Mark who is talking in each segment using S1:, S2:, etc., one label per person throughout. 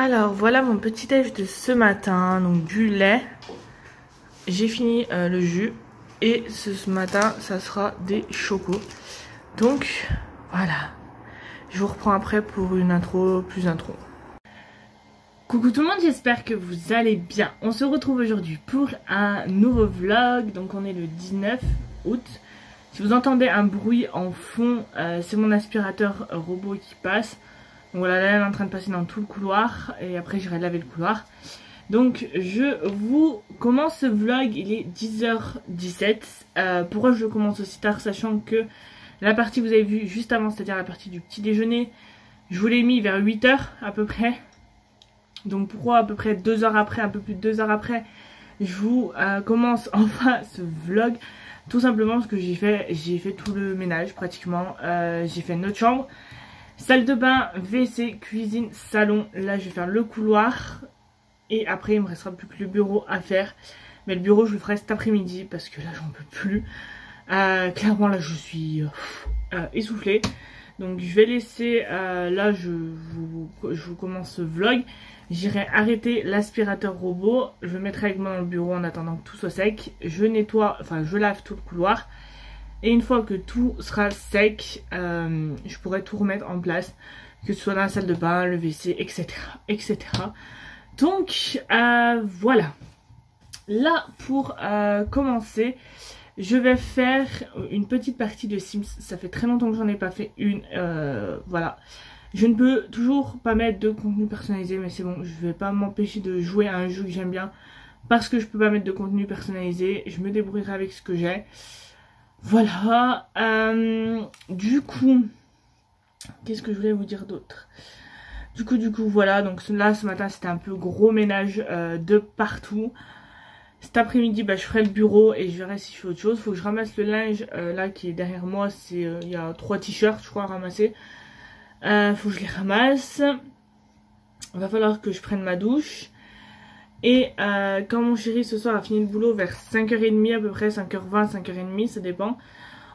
S1: Alors voilà mon petit déj de ce matin, donc du lait. J'ai fini le jus et ce matin ça sera des chocos. Donc voilà, je vous reprends après pour une intro plus intro. Coucou tout le monde, j'espère que vous allez bien. On se retrouve aujourd'hui pour un nouveau vlog, donc on est le 19 août. Si vous entendez un bruit en fond, c'est mon aspirateur robot qui passe. Donc voilà, là elle est en train de passer dans tout le couloir et après j'irai laver le couloir. Donc je vous commence ce vlog, il est 10h17. Pourquoi je commence aussi tard, sachant que la partie que vous avez vue juste avant, c'est-à-dire la partie du petit déjeuner, je vous l'ai mis vers 8h à peu près. Donc pourquoi à peu près 2 heures après, un peu plus de 2 heures après, je vous commence enfin ce vlog. Tout simplement parce que j'ai fait tout le ménage pratiquement. J'ai fait notre chambre. Salle de bain, WC, cuisine, salon. Là je vais faire le couloir. Et après il me restera plus que le bureau à faire. Mais le bureau je le ferai cet après-midi parce que là j'en peux plus. Clairement là je suis essoufflée. Donc je vais laisser, là je vous commence ce vlog. J'irai arrêter l'aspirateur robot. Je le mettrai avec moi dans le bureau en attendant que tout soit sec. Je nettoie, enfin je lave tout le couloir. Et une fois que tout sera sec, je pourrai tout remettre en place. Que ce soit dans la salle de bain, le WC, etc. etc. Donc voilà. Là pour commencer, je vais faire une petite partie de Sims. Ça fait très longtemps que j'en ai pas fait une. Voilà. Je ne peux toujours pas mettre de contenu personnalisé, mais c'est bon. Je vais pas m'empêcher de jouer à un jeu que j'aime bien. Parce que je peux pas mettre de contenu personnalisé. Je me débrouillerai avec ce que j'ai. Voilà. Du coup, qu'est-ce que je voulais vous dire d'autre? Du coup, voilà. Donc là, ce matin, c'était un peu gros ménage de partout. Cet après-midi, je ferai le bureau et je verrai si je fais autre chose. Faut que je ramasse le linge là qui est derrière moi. Il y a 3 t-shirts, je crois, à ramasser. Faut que je les ramasse. Il va falloir que je prenne ma douche. Et quand mon chéri ce soir a fini le boulot vers 5h30 à peu près, 5h20, 5h30, ça dépend.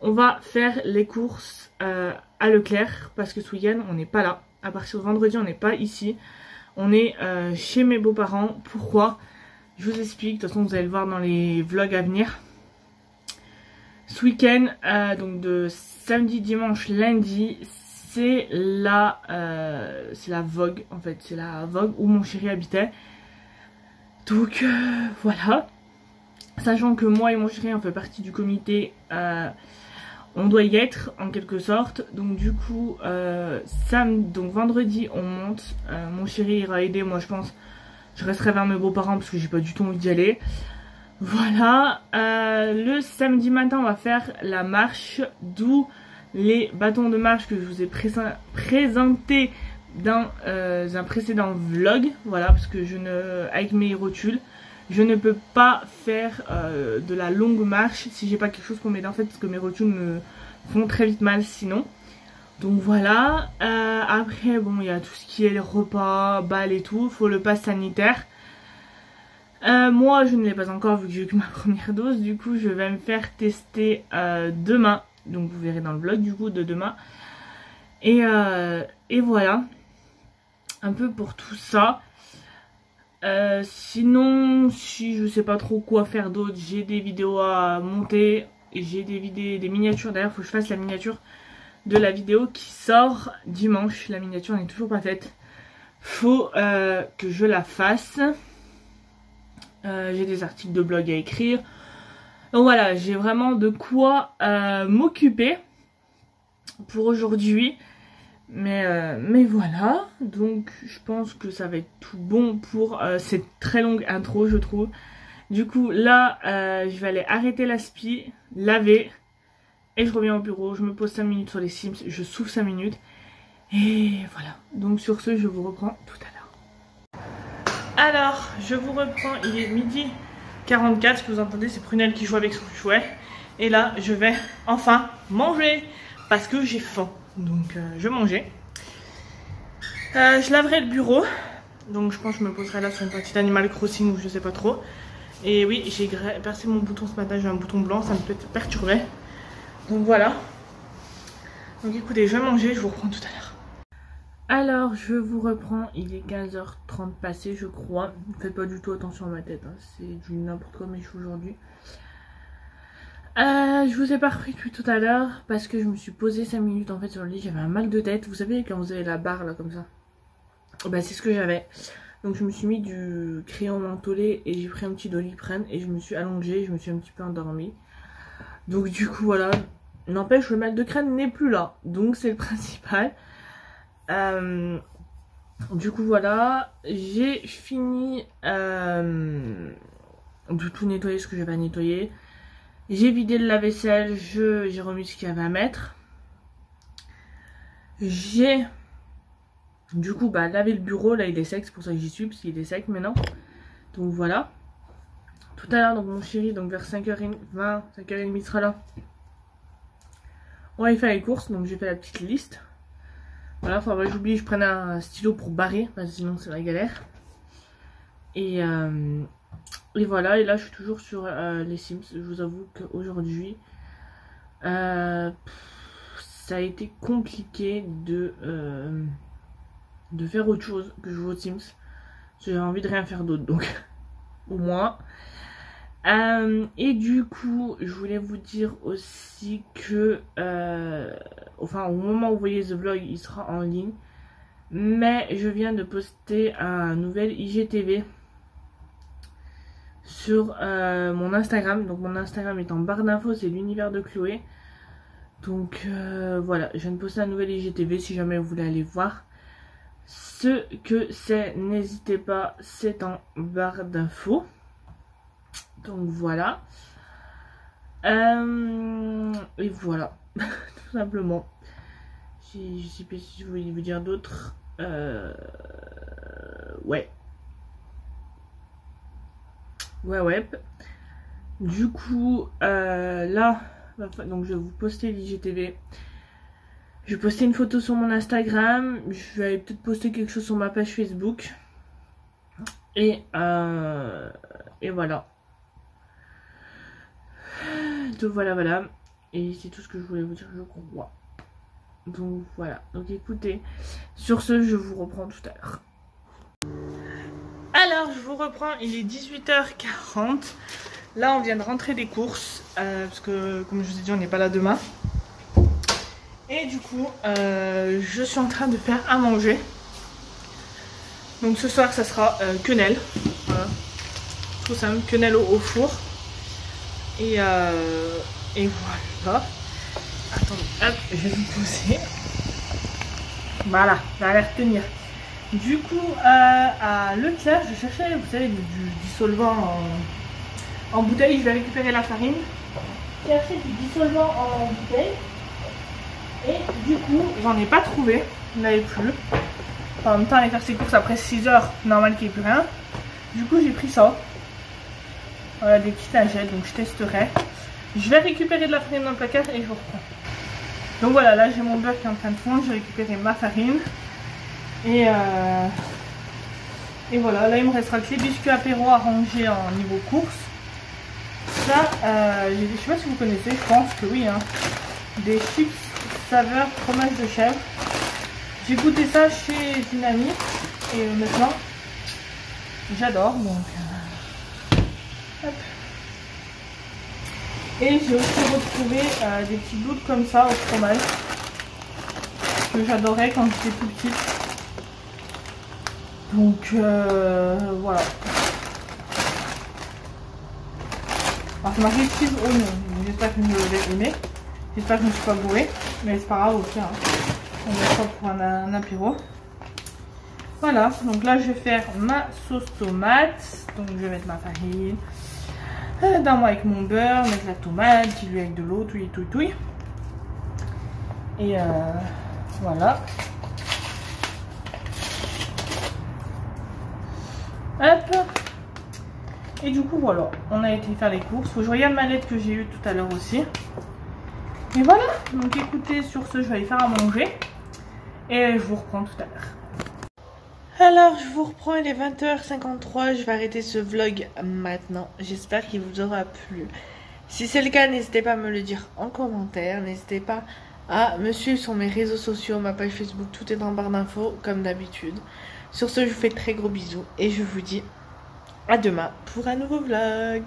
S1: On va faire les courses à Leclerc parce que ce week-end on n'est pas là. À partir de vendredi on n'est pas ici. On est chez mes beaux-parents. Pourquoi? Je vous explique, de toute façon vous allez le voir dans les vlogs à venir. Ce week-end, donc de samedi, dimanche, lundi, c'est la Vogue en fait. C'est la Vogue où mon chéri habitait. Donc voilà. Sachant que moi et mon chéri on fait partie du comité, on doit y être en quelque sorte. Donc du coup, donc vendredi on monte. Mon chéri ira aider, moi je pense. Je resterai vers mes beaux-parents parce que j'ai pas du tout envie d'y aller. Voilà. Le samedi matin, on va faire la marche. D'où les bâtons de marche que je vous ai présentés dans un précédent vlog. Voilà, parce que avec mes rotules, je ne peux pas faire de la longue marche si j'ai pas quelque chose pour m'aider en fait. Parce que mes rotules me font très vite mal sinon. Donc voilà, après bon il y a tout ce qui est les repas, balles et tout, faut le pass sanitaire. Moi je ne l'ai pas encore vu que j'ai eu que ma première dose, du coup je vais me faire tester demain. Donc vous verrez dans le vlog du coup de demain. Et voilà, un peu pour tout ça. Sinon si je sais pas trop quoi faire d'autre, j'ai des vidéos à monter, j'ai des miniatures, d'ailleurs faut que je fasse la miniature de la vidéo qui sort dimanche. La miniature n'est toujours pas faite. Faut que je la fasse. J'ai des articles de blog à écrire. Donc voilà, j'ai vraiment de quoi m'occuper pour aujourd'hui. Mais voilà. Donc je pense que ça va être tout bon pour cette très longue intro je trouve. Du coup là je vais aller arrêter l'aspi, laver. Et je reviens au bureau, je me pose 5 minutes sur les Sims, je souffle 5 minutes. Et voilà. Donc sur ce, je vous reprends tout à l'heure. Alors, je vous reprends, il est midi 44. Ce que vous entendez, c'est Prunelle qui joue avec son jouet. Et là, je vais enfin manger. Parce que j'ai faim. Donc, je vais manger. Je laverai le bureau. Donc, je pense que je me poserai là sur une partie d'Animal Crossing ou je sais pas trop. Et oui, j'ai percé mon bouton ce matin, j'ai un bouton blanc, ça me peut perturber. Donc voilà. Donc écoutez, je vais manger, je vous reprends tout à l'heure. Alors je vous reprends, il est 15h30 passé je crois. Ne faites pas du tout attention à ma tête, hein. C'est du n'importe quoi mes cheveux aujourd'hui. Je vous ai pas repris depuis tout à l'heure parce que je me suis posée 5 minutes en fait sur le lit, j'avais un mal de tête. Vous savez quand vous avez la barre là comme ça, bah c'est ce que j'avais. Donc je me suis mis du crayon mentholé et j'ai pris un petit Doliprane et je me suis allongée, je me suis un petit peu endormie. Donc du coup voilà, n'empêche le mal de crâne n'est plus là, donc c'est le principal. Du coup voilà, j'ai fini de tout nettoyer ce que j'avais à nettoyer. J'ai vidé le lave-vaisselle, j'ai remis ce qu'il y avait à mettre. J'ai du coup lavé le bureau, là il est sec, c'est pour ça que j'y suis, parce qu'il est sec maintenant. Donc voilà. Tout à l'heure, donc mon chéri, donc vers 5h20, 5h30 il sera là. On va aller faire les courses, donc j'ai fait la petite liste. Voilà, faudra que j'oublie, je prenne un stylo pour barrer, parce que sinon c'est la galère. Et voilà, et là je suis toujours sur les Sims. Je vous avoue qu'aujourd'hui, ça a été compliqué de faire autre chose que jouer aux Sims. J'ai envie de rien faire d'autre, donc au moins. Et du coup, je voulais vous dire aussi que, enfin au moment où vous voyez ce vlog, il sera en ligne. Mais je viens de poster un nouvel IGTV sur mon Instagram. Donc mon Instagram est en barre d'infos, c'est l'univers de Chloé. Donc voilà, je viens de poster un nouvel IGTV si jamais vous voulez aller voir ce que c'est. N'hésitez pas, c'est en barre d'infos. Donc voilà. Et voilà, tout simplement. Je sais pas si je voulais vous dire d'autres. Ouais. Ouais. Du coup, là, donc je vais vous poster l'IGTV. Je vais poster une photo sur mon Instagram. Je vais peut-être poster quelque chose sur ma page Facebook. Et voilà. Donc voilà. Et c'est tout ce que je voulais vous dire, je crois. Donc voilà. Donc écoutez, sur ce, je vous reprends tout à l'heure. Alors, je vous reprends, il est 18h40. Là, on vient de rentrer des courses. Parce que, comme je vous ai dit, on n'est pas là demain. Et du coup, je suis en train de faire à manger. Donc ce soir, ça sera quenelle. Voilà. Tout simple, quenelle au four. Et voilà. Attendez, hop, je vais vous poser. Voilà, ça a l'air de tenir. Du coup, à Leclerc, je cherchais, vous savez, du dissolvant en bouteille. Je vais récupérer la farine. J'ai acheté du dissolvant en bouteille. Et du coup, j'en ai pas trouvé. Je n'avais plus. En même temps, aller faire ses courses après 6 heures, normal qu'il n'y ait plus rien. Du coup, j'ai pris ça. Voilà, des petites lingettes, donc je testerai. Je vais récupérer de la farine dans le placard et je vous reprends. Donc voilà, là j'ai mon beurre qui est en train de fondre, j'ai récupéré ma farine. Et voilà, là il me restera que les biscuits apéro à ranger en niveau course. Ça, je sais pas si vous connaissez, je pense que oui, hein. Des chips saveur fromage de chèvre. J'ai goûté ça chez une amie et maintenant j'adore, donc hop. Et j'ai aussi retrouvé des petits bouts comme ça au fromage que j'adorais quand j'étais tout petite. Donc voilà. Alors c'est marqué cheese oignon, j'espère que je l'ai aimé. J'espère que je ne me suis pas bourrée, mais c'est pas grave aussi, hein. On met ça pour un apéro. Voilà, donc là je vais faire ma sauce tomate. Donc je vais mettre ma farine dans moi avec mon beurre, mettre la tomate, diluer avec de l'eau, touille. Et voilà. Hop. Et du coup voilà, on a été faire les courses. Faut que je regarde ma lettre que j'ai eue tout à l'heure aussi. Et voilà, donc écoutez, sur ce je vais aller faire à manger. Et je vous reprends tout à l'heure. Alors je vous reprends, il est 20h53, je vais arrêter ce vlog maintenant. J'espère qu'il vous aura plu. Si c'est le cas, n'hésitez pas à me le dire en commentaire. N'hésitez pas à me suivre sur mes réseaux sociaux, ma page Facebook, tout est en barre d'infos comme d'habitude. Sur ce, je vous fais de très gros bisous et je vous dis à demain pour un nouveau vlog.